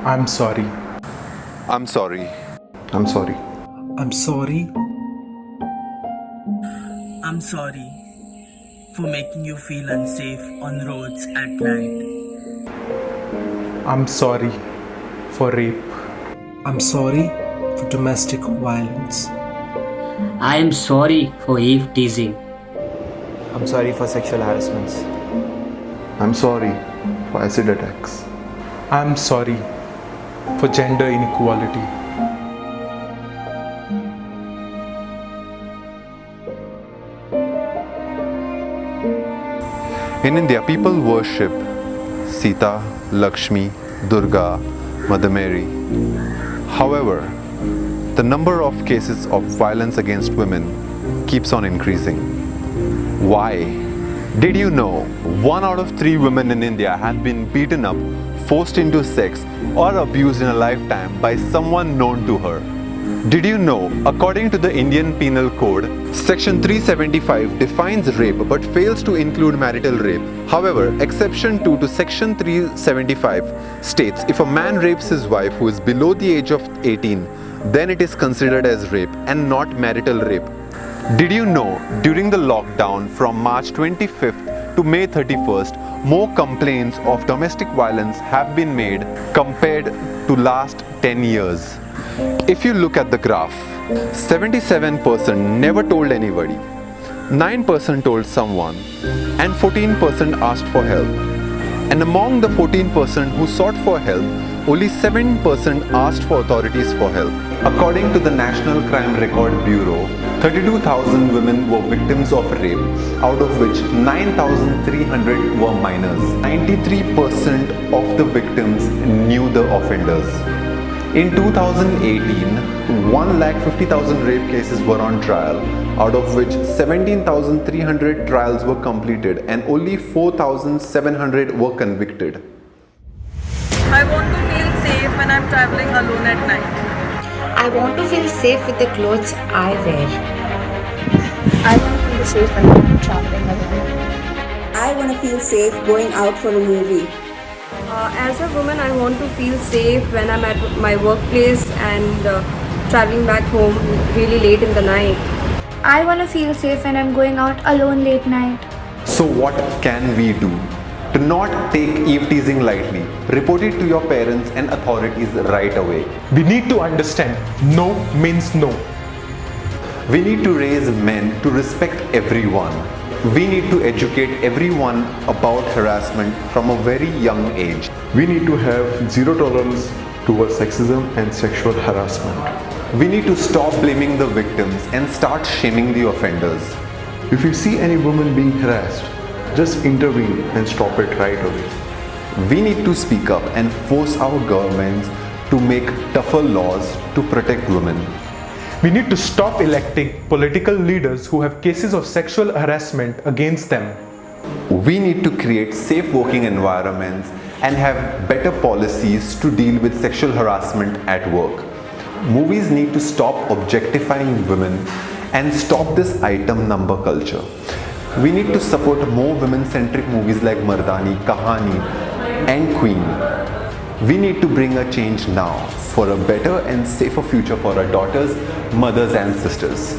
I'm sorry. I'm sorry. I'm sorry. I'm sorry. I'm sorry for making you feel unsafe on roads at night. I'm sorry for rape. I'm sorry for domestic violence. I am sorry for Eve teasing. I'm sorry for sexual harassments. I'm sorry for acid attacks. I'm sorry for gender inequality. In India, people worship Sita, Lakshmi, Durga, Mother Mary. However, the number of cases of violence against women keeps on increasing. Why? Did you know 1 out of 3 women in India have been beaten up, forced into sex, or abused in a lifetime by someone known to her? Did you know, according to the Indian Penal Code, Section 375 defines rape but fails to include marital rape. However, Exception 2 to Section 375 states if a man rapes his wife who is below the age of 18, then it is considered as rape and not marital rape. Did you know, during the lockdown from March 25th to May 31st, more complaints of domestic violence have been made compared to last 10 years? If you look at the graph, 77% never told anybody, 9% told someone, and 14% asked for help. And among the 14% who sought for help, only 7% asked for authorities for help. According to the National Crime Record Bureau, 32,000 women were victims of rape, out of which 9,300 were minors. 93% of the victims knew the offenders. In 2018, 1,50,000 rape cases were on trial, out of which 17,300 trials were completed and only 4,700 were convicted. I want to feel safe when I'm traveling alone at night. I want to feel safe with the clothes I wear. I want to feel safe when I'm traveling alone. I want to feel safe going out for a movie. As a woman, I want to feel safe when I'm at my workplace and traveling back home really late in the night. I want to feel safe when I'm going out alone late night. So what can we do? To not take eve teasing lightly, report it to your parents and authorities right away. We need to understand no means no. We need to raise men to respect everyone. We need to educate everyone about harassment from a very young age. We need to have zero tolerance towards sexism and sexual harassment. We need to stop blaming the victims and start shaming the offenders. If you see any woman being harassed, just intervene and stop it right away. We need to speak up and force our governments to make tougher laws to protect women. We need to stop electing political leaders who have cases of sexual harassment against them. We need to create safe working environments and have better policies to deal with sexual harassment at work. Movies need to stop objectifying women and stop this item number culture. We need to support more women-centric movies like Mardani, Kahani and Queen. We need to bring a change now for a better and safer future for our daughters, mothers and sisters.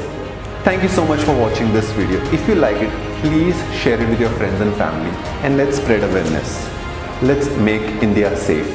Thank you so much for watching this video. If you like it, please share it with your friends and family and let's spread awareness. Let's make India safe.